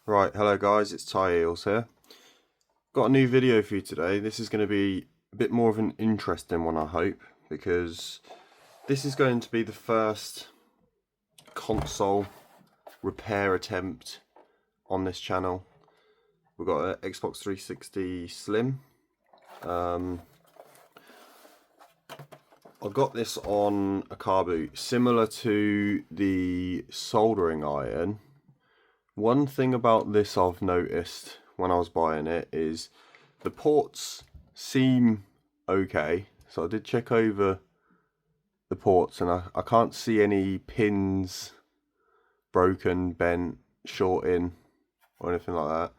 Right, hello guys, it's Ty Eels here. Got a new video for you today. This is going to be a bit more of an interesting one, I hope, because this is going to be the first console repair attempt on this channel. We've got an Xbox 360 Slim. I got this on a car boot, similar to the soldering iron. One thing about this I've noticed when I was buying it is the ports seem okay. So I did check over the ports and I can't see any pins broken, bent, shorting or anything like that.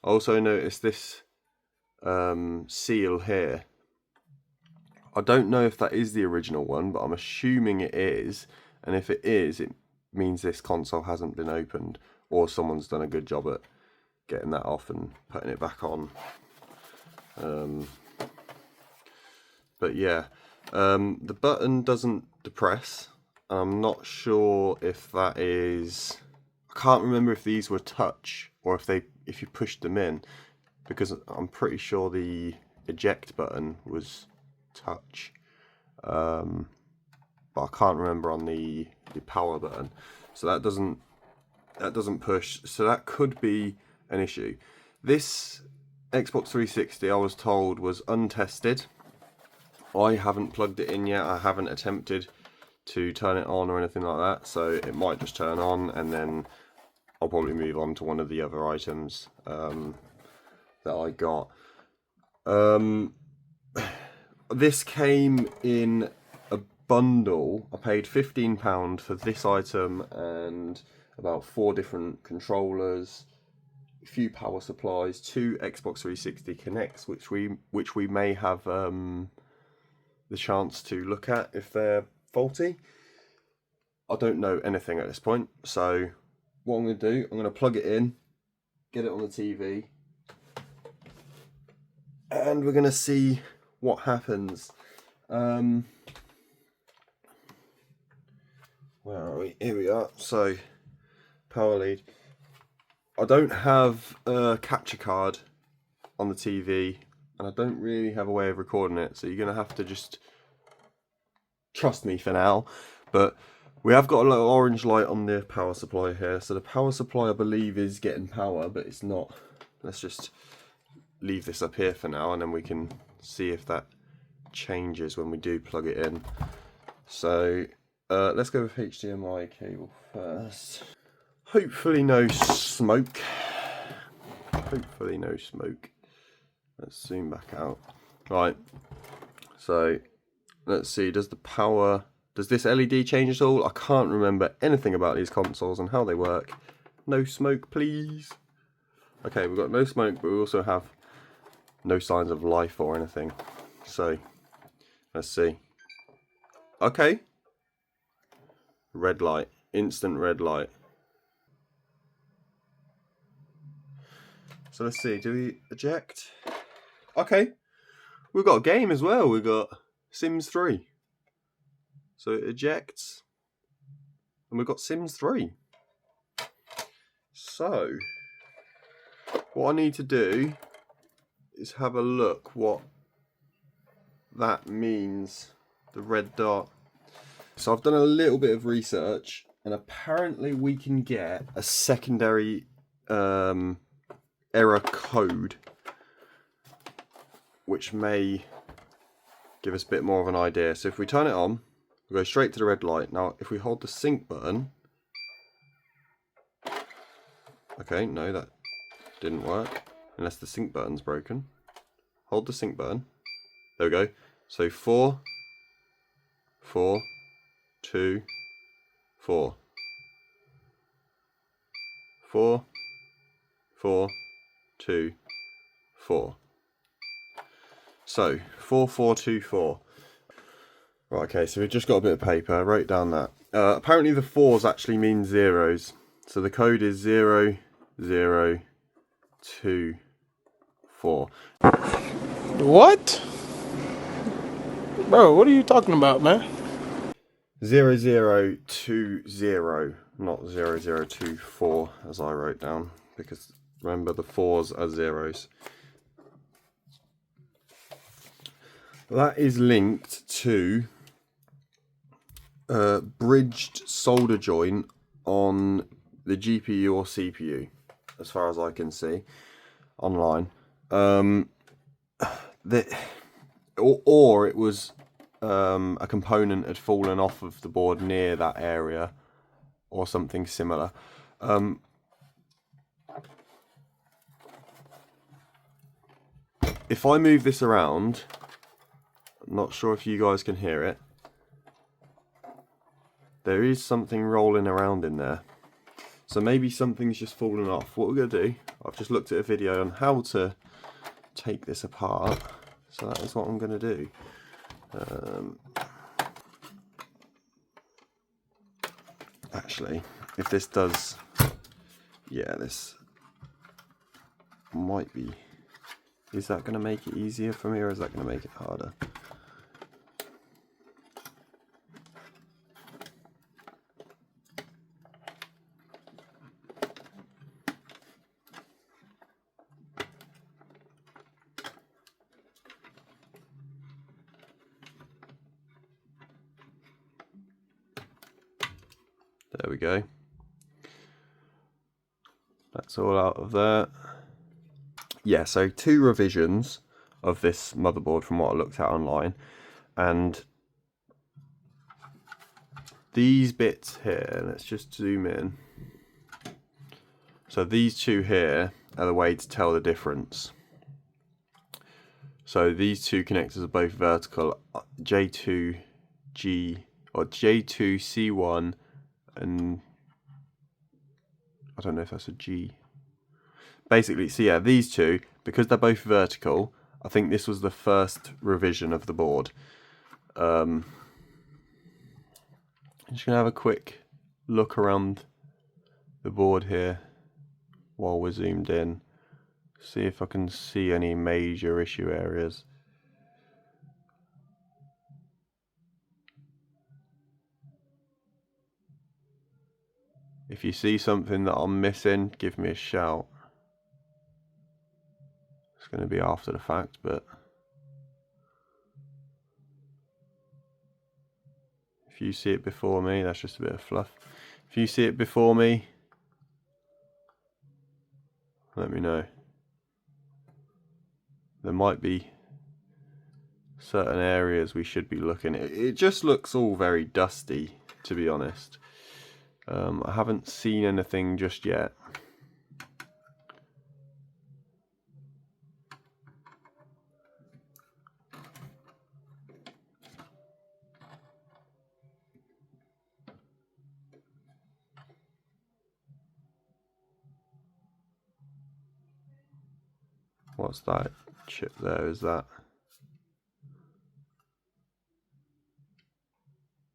I also noticed this seal here. I don't know if that is the original one, but I'm assuming it is. And if it is, it means this console hasn't been opened, or someone's done a good job at getting that off and putting it back on. But yeah, the button doesn't depress, and I'm not sure if that is, I can't remember if these were touch or if you pushed them in, because I'm pretty sure the eject button was touch, but I can't remember on the power button. So that doesn't push, so that could be an issue. This Xbox 360, I was told, was untested. I haven't plugged it in yet. I haven't attempted to turn it on or anything like that, so it might just turn on and then I'll probably move on to one of the other items that I got. This came in a bundle. I paid £15 for this item and about 4 different controllers, a few power supplies, 2 Xbox 360 Connects, which we may have the chance to look at if they're faulty. I don't know anything at this point, so what I'm going to do, I'm going to plug it in, get it on the TV, and we're going to see what happens. Where are we? Here we are. So, power lead. I don't have a capture card on the TV, and I don't really have a way of recording it, so you're going to have to just trust me for now. But we have got a little orange light on the power supply here, so the power supply I believe is getting power, but it's not. Let's just leave this up here for now, and then we can see if that changes when we do plug it in. So let's go with HDMI cable first. Hopefully no smoke. Hopefully no smoke. Let's zoom back out. Right, so let's see, does this LED change at all? I can't remember anything about these consoles and how they work. No smoke, please. Okay, we've got no smoke, but we also have no signs of life or anything. So let's see. Okay. Red light. Instant red light. So let's see. Do we eject? Okay. We've got a game as well. We've got Sims 3. So it ejects. And we've got Sims 3. So what I need to do is have a look what that means, the red dot. So I've done a little bit of research, and apparently we can get a secondary error code, which may give us a bit more of an idea. So if we turn it on, we go straight to the red light. Now if we hold the sync button, okay, no, that didn't work, unless the sync button's broken. Hold the sync button. There we go. So 4, 4, 2, 4. 4, 4, 2, 4. So 4, 4, 2, 4. Right, okay, so we've just got a bit of paper. I wrote down that. Apparently the 4s actually mean zeros. So the code is 0, 0, 2, 4. What? Bro, what are you talking about, man? 0020, not 0024 as I wrote down. because remember the 4s are 0s. That is linked to a bridged solder joint on the GPU or CPU, as far as I can see online. Or it was a component had fallen off of the board near that area, or something similar. If I move this around, I'm not sure if you guys can hear it. There is something rolling around in there. So maybe something's just fallen off. What we're going to do, I've just looked at a video on how to take this apart. So that is what I'm going to do. Actually, if this does, yeah, this might be, is that going to make it easier for me, or is that going to make it harder? There we go. That's all out of there. Yeah, so 2 revisions of this motherboard from what I looked at online, and these bits here, let's just zoom in. So these 2 here are the way to tell the difference. So these 2 connectors are both vertical, J2G or J2C1, and I don't know if that's a G. Basically, so yeah, these 2, because they're both vertical, I think this was the first revision of the board. I'm just going to have a quick look around the board here while we're zoomed in. See if I can see any major issue areas. If you see something that I'm missing, give me a shout. It's going to be after the fact, but if you see it before me, that's just a bit of fluff. If you see it before me, let me know. There might be certain areas we should be looking at. It just looks all very dusty, to be honest. I haven't seen anything just yet. What's that chip there? Is that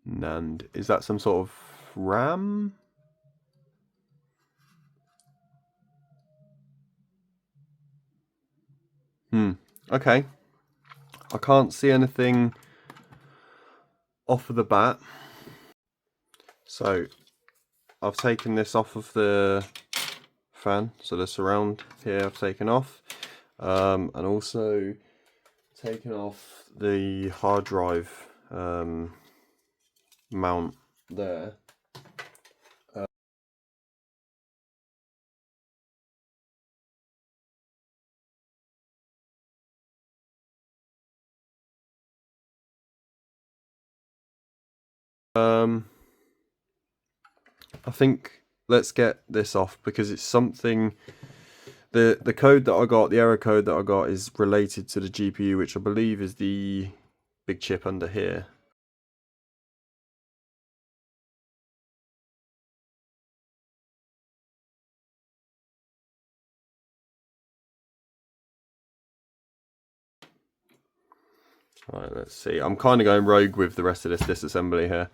NAND? Is that some sort of RAM? Okay. I can't see anything off of the bat. So I've taken this off of the fan. So the surround here I've taken off. And also taken off the hard drive mount there. I think let's get this off because it's something. The code that I got, the error code that I got, is related to the GPU, which I believe is the big chip under here. Right, let's see. I'm kind of going rogue with the rest of this disassembly here.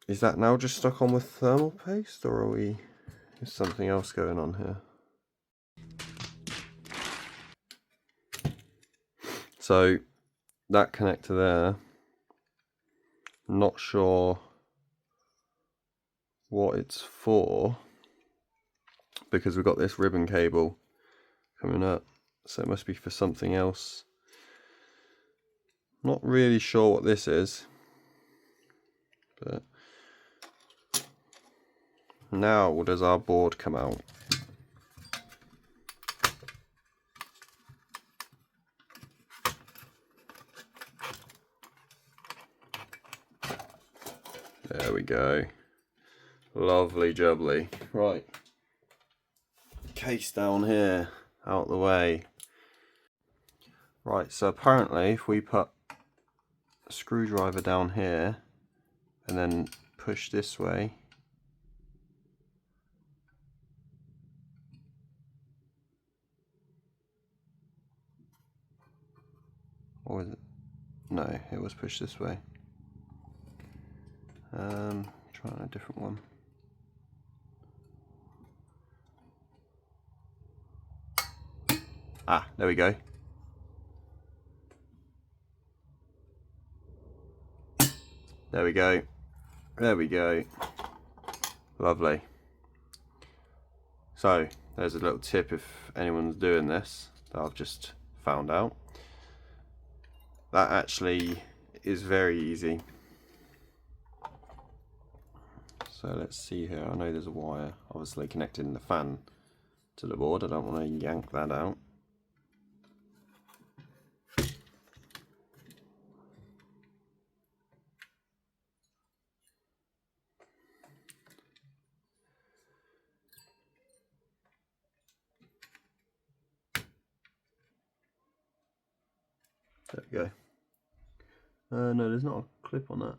Is that now just stuck on with thermal paste, or are we? Is something else going on here? So that connector there, not sure what it's for, because we've got this ribbon cable coming up, so it must be for something else. Not really sure what this is, but now does our board come out. There we go. Lovely jubbly. Right. Case down here, out the way. Right, so apparently if we put a screwdriver down here and then push this way, or was it? No, it was pushed this way. Trying a different one. Ah, there we go. There we go. There we go. Lovely. So, there's a little tip if anyone's doing this that I've just found out. That actually is very easy. So let's see here. I know there's a wire obviously connecting the fan to the board. I don't want to yank that out. There we go. No, there's not a clip on that.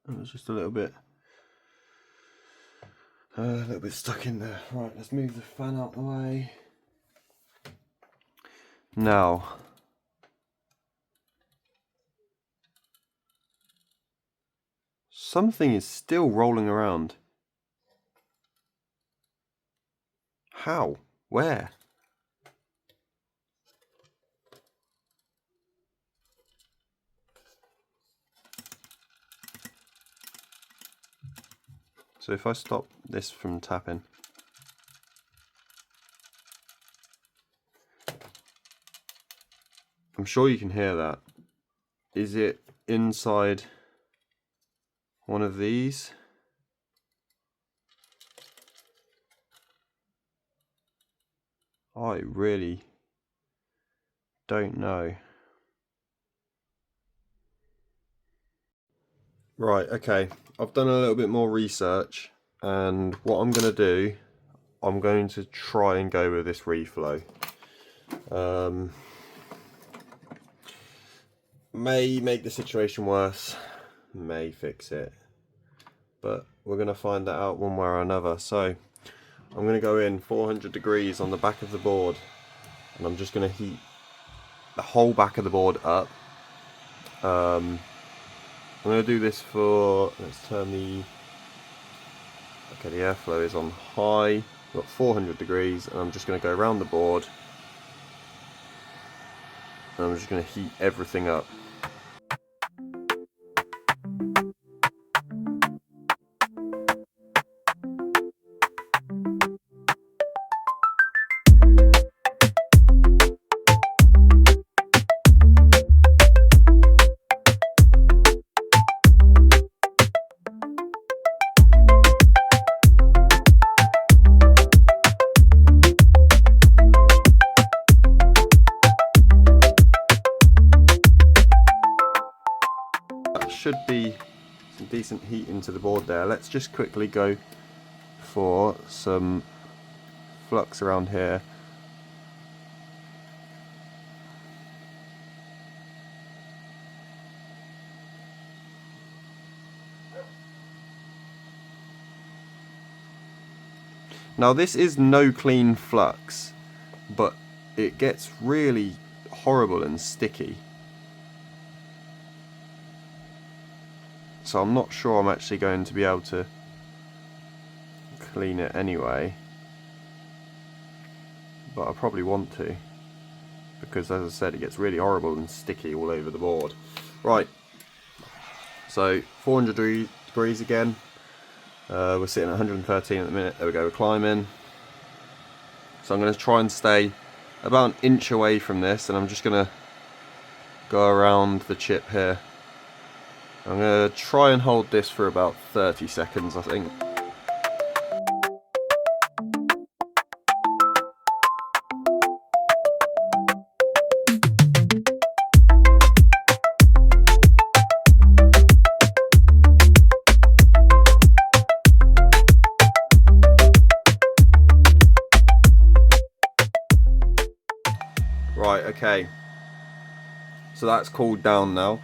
It was just a little bit stuck in there. Right, let's move the fan out the way. Now, something is still rolling around. How? Where? So if I stop this from tapping, I'm sure you can hear that. Is it inside one of these? I really don't know. Right, okay, I've done a little bit more research, and what I'm going to do, I'm going to try and go with this reflow. May make the situation worse, may fix it, but we're going to find that out one way or another. So I'm going to go in 400 degrees on the back of the board, and I'm just going to heat the whole back of the board up. I'm going to do this for, let's turn the airflow is on high. We've got 400 degrees, and I'm just going to go around the board, and I'm just going to heat everything up. Should be some decent heat into the board there. Let's just quickly go for some flux around here. Now this is no clean flux, but it gets really horrible and sticky. So I'm not sure I'm actually going to be able to clean it anyway, but I probably want to. because, as I said, it gets really horrible and sticky all over the board. Right, so 400 degrees again. We're sitting at 113 at the minute. There we go, we're climbing. So I'm going to try and stay about an inch away from this, and I'm just going to go around the chip here. I'm going to try and hold this for about 30 seconds, I think. Right, okay. So that's cooled down now.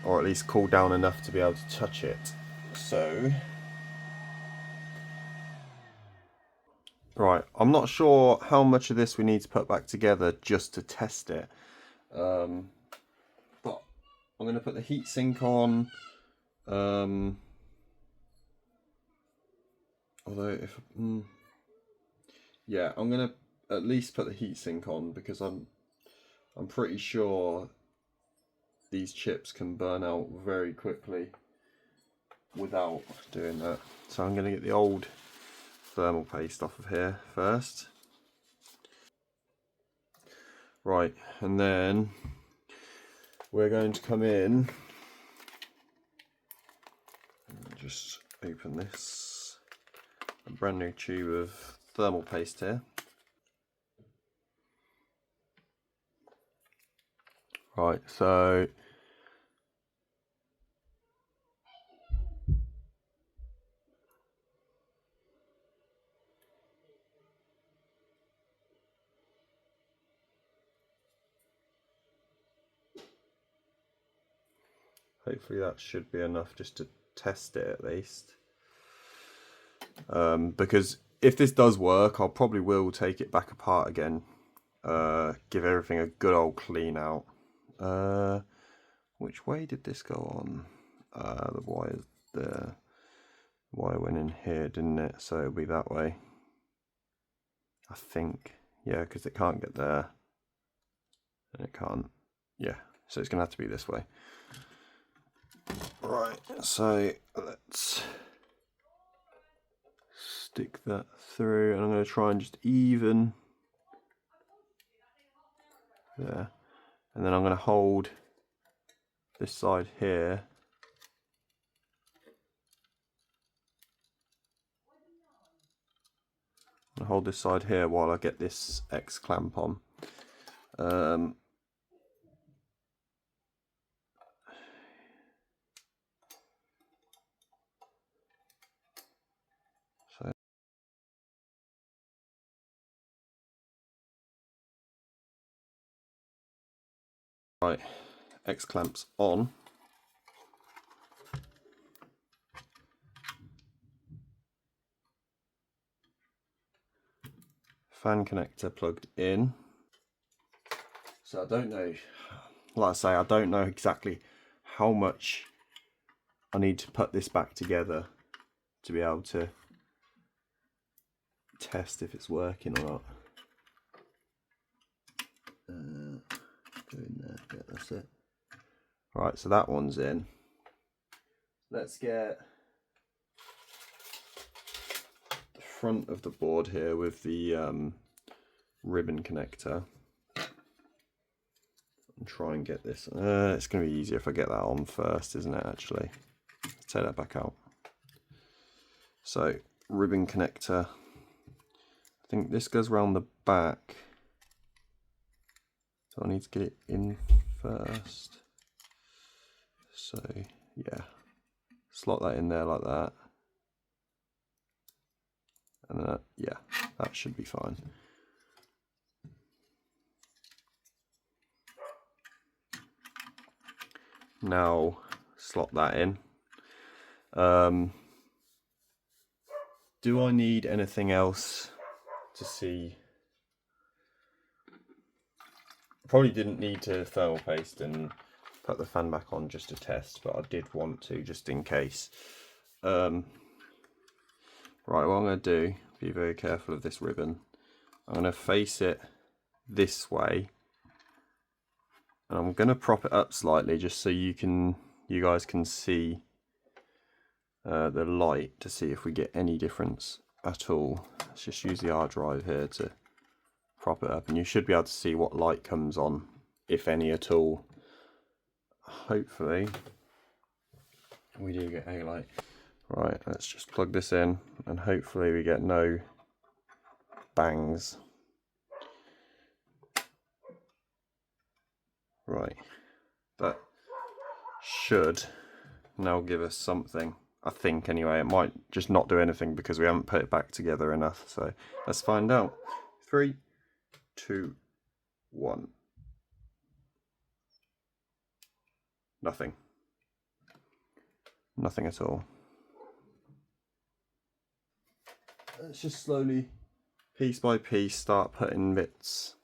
Or at least cooled down enough to be able to touch it. So, right, I'm not sure how much of this we need to put back together just to test it. But I'm going to put the heatsink on. Although if yeah, I'm going to at least put the heatsink on, because I'm pretty sure these chips can burn out very quickly without doing that. So I'm going to get the old thermal paste off of here first. Right, and then we're going to come in and just open this, a brand new tube of thermal paste here. Right, so hopefully that should be enough just to test it at least. Because if this does work, I'll probably will take it back apart again, give everything a good old clean out. Which way did this go on? The wire went in here, didn't it? So it'll be that way, I think. Yeah, because it can't get there, and it can't. Yeah, so it's gonna have to be this way. Right, so let's stick that through, and I'm going to try and just even there, and then I'm going to hold this side here. I'm going to hold this side here while I get this X clamp on. Right, X clamps on. Fan connector plugged in. So I don't know, like I say, I don't know exactly how much I need to put this back together to be able to test if it's working or not. Go in there, yeah, that's it. Right, so that one's in. Let's get the front of the board here with the ribbon connector and try and get this. It's going to be easier if I get that on first, isn't it, actually? Let's take that back out. So, ribbon connector. I think this goes around the back. So I need to get it in first. So, yeah. Slot that in there like that. And yeah, that should be fine. Now, slot that in. Do I need anything else to see? Probably didn't need to thermal paste and put the fan back on just to test, but I did want to just in case. Right, what I'm going to do, be very careful of this ribbon. I'm going to face it this way, and I'm going to prop it up slightly just so you guys can see the light to see if we get any difference at all. Let's just use the hard drive here to prop it up, and you should be able to see what light comes on, if any at all. Hopefully we do get a light. Right, let's just plug this in and hopefully we get no bangs. Right, that should now give us something, I think anyway. It might just not do anything because we haven't put it back together enough, so let's find out. 3, 2, 1. Nothing. Nothing at all. Let's just slowly, piece by piece, start putting bits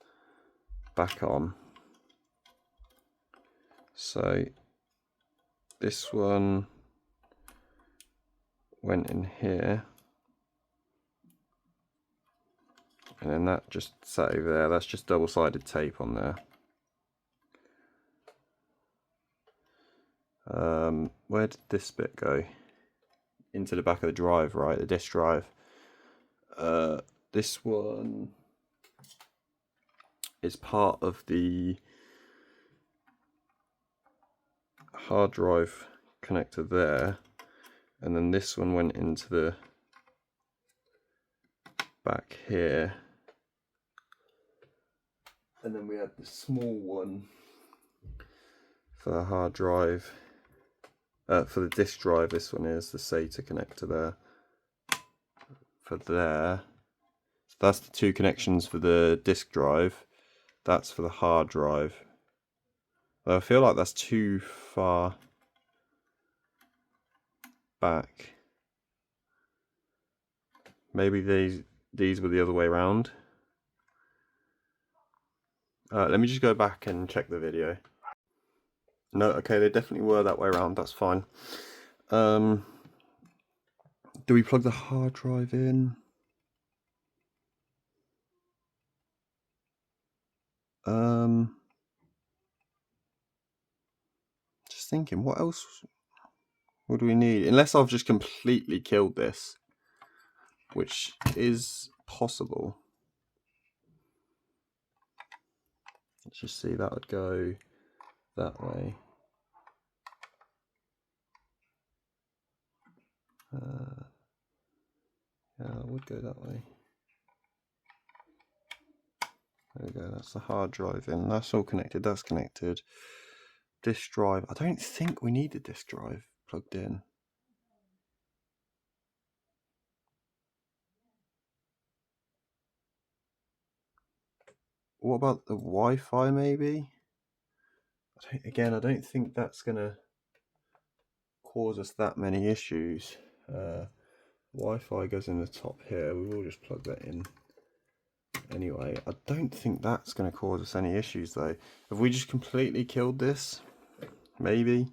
back on. So this one went in here, and then that just sat over there. That's just double-sided tape on there. Where did this bit go? Into the back of the drive, right? The disk drive. This one is part of the hard drive connector there, and then this one went into the back here, and then we had the small one for the hard drive, for the disk drive. This one is the SATA connector there. For there, so that's the two connections for the disk drive. That's for the hard drive. I feel like that's too far back. Maybe these were the other way around. Let me just go back and check the video. No, okay, they definitely were that way around. That's fine. Do we plug the hard drive in? Just thinking, what else would we need? Unless I've just completely killed this, which is possible. Let's just see, that would go that way. Yeah, it would go that way. There we go, that's the hard drive in. That's all connected, that's connected. Disk drive, I don't think we need the disk drive plugged in. What about the Wi-Fi maybe? Again, I don't think that's gonna cause us that many issues. Wi-Fi goes in the top here, we will just plug that in anyway. I don't think that's going to cause us any issues though. Have we just completely killed this? Maybe.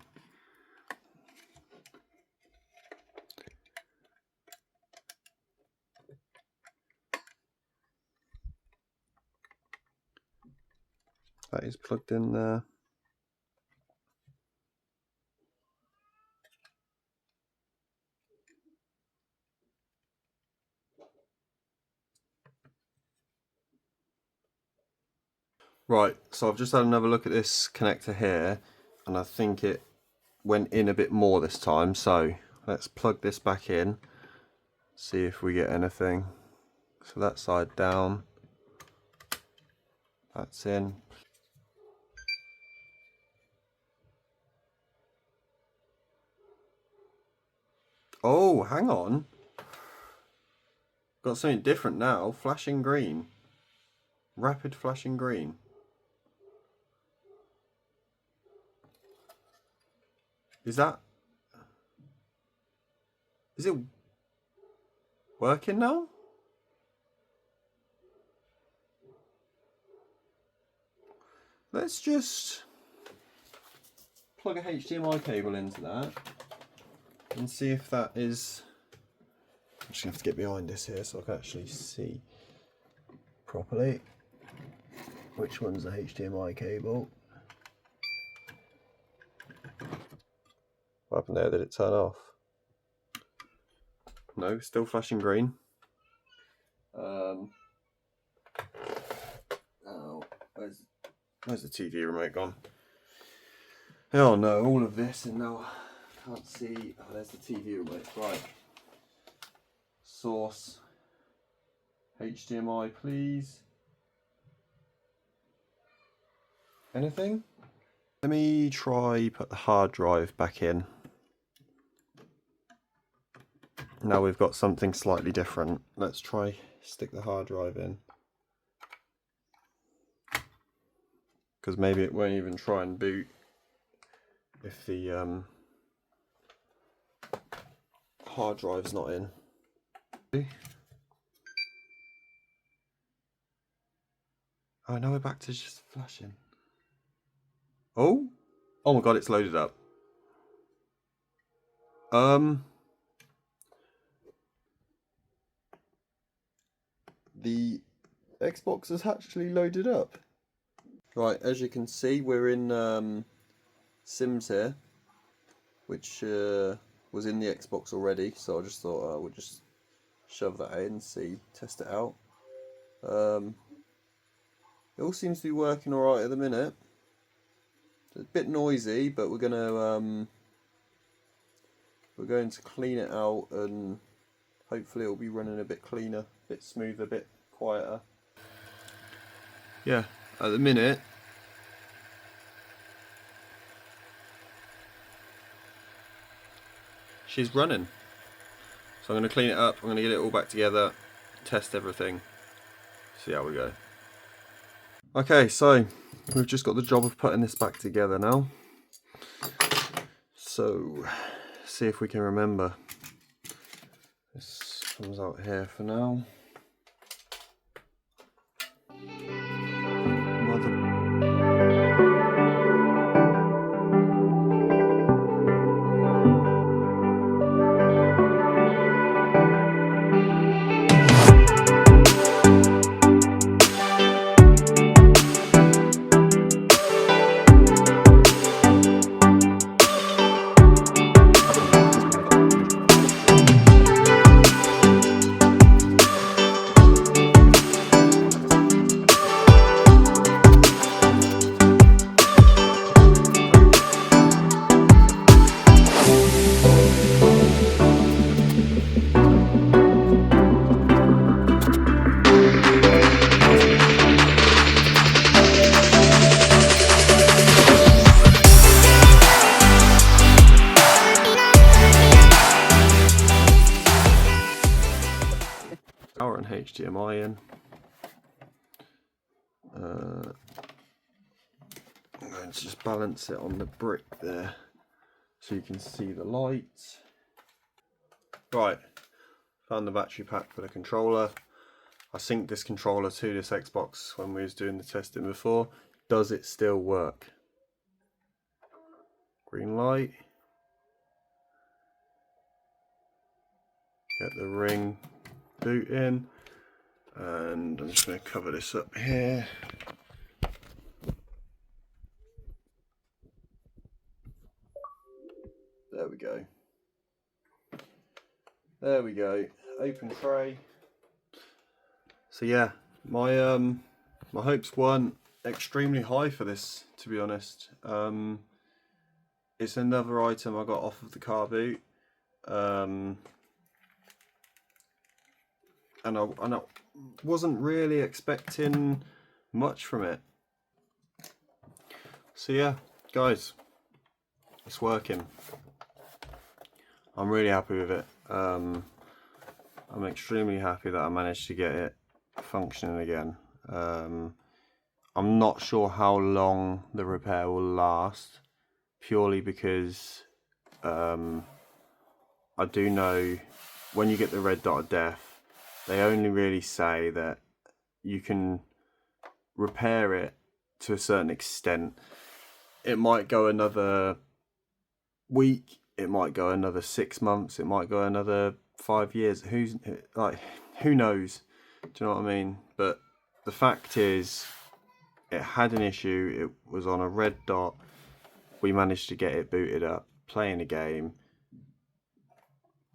That is plugged in there. Right, so I've just had another look at this connector here, and I think it went in a bit more this time, so let's plug this back in, see if we get anything. So that side down, that's in. Oh, hang on. Got something different now, flashing green. Rapid flashing green. Is it working now? Let's just plug a HDMI cable into that and see if that is... I'm just going to have to get behind this here so I can actually see properly. which one's the HDMI cable. What happened there? Did it turn off? No, still flashing green. Oh, where's the TV remote gone? Oh no, all of this and now I can't see. Oh, there's the TV remote. Right. Source. HDMI, please. Anything? Let me try put the hard drive back in. Now we've got something slightly different. Let's try stick the hard drive in. Because maybe it won't even try and boot if the hard drive's not in. Oh, now we're back to just flashing. Oh my god, it's loaded up. The Xbox is actually loaded up. Right, as you can see, we're in Sims here, which was in the Xbox already, so I just thought I would just shove that in, test it out. It all seems to be working alright at the minute. It's a bit noisy, but we're going to clean it out and hopefully it'll be running a bit cleaner, a bit smoother, a bit quieter. Yeah, at the minute she's running. So I'm going to clean it up, I'm going to get it all back together, test everything, see how we go. Okay, so we've just got the job of putting this back together now. So, see if we can remember. This comes out here for now. Power and HDMI in. I'm going to just balance it on the brick there so you can see the lights. Right, found the battery pack for the controller. I synced this controller to this Xbox when we was doing the testing before. Does it still work? Green light. Get the ring boot in, and I'm just going to cover this up here. There we go. There we go. Open tray. So yeah, my my hopes weren't extremely high for this, to be honest. It's another item I got off of the car boot. And I wasn't really expecting much from it. So yeah, guys, it's working. I'm really happy with it. I'm extremely happy that I managed to get it functioning again. I'm not sure how long the repair will last, purely because I do know when you get the red dot of death, they only really say that you can repair it to a certain extent. It might go another week, it might go another 6 months, it might go another 5 years. Who knows? Do you know what I mean? But the fact is, it had an issue. It was on a red dot. We managed to get it booted up, playing a game.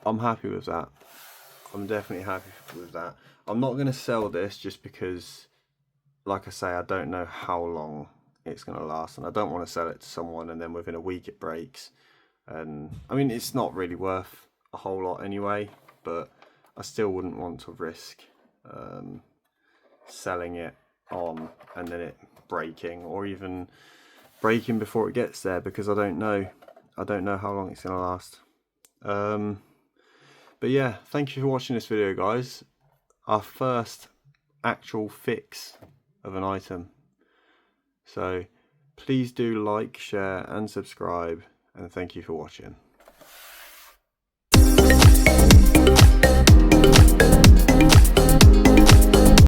I'm happy with that. I'm definitely happy with that. I'm not going to sell this just because, like I say, I don't know how long it's going to last, and I don't want to sell it to someone and then within a week it breaks. And I mean, it's not really worth a whole lot anyway, but I still wouldn't want to risk selling it on and then it breaking, or even breaking before it gets there, because I don't know how long it's going to last. But yeah, thank you for watching this video, guys. Our first actual fix of an item. So please do like, share and subscribe, and thank you for watching.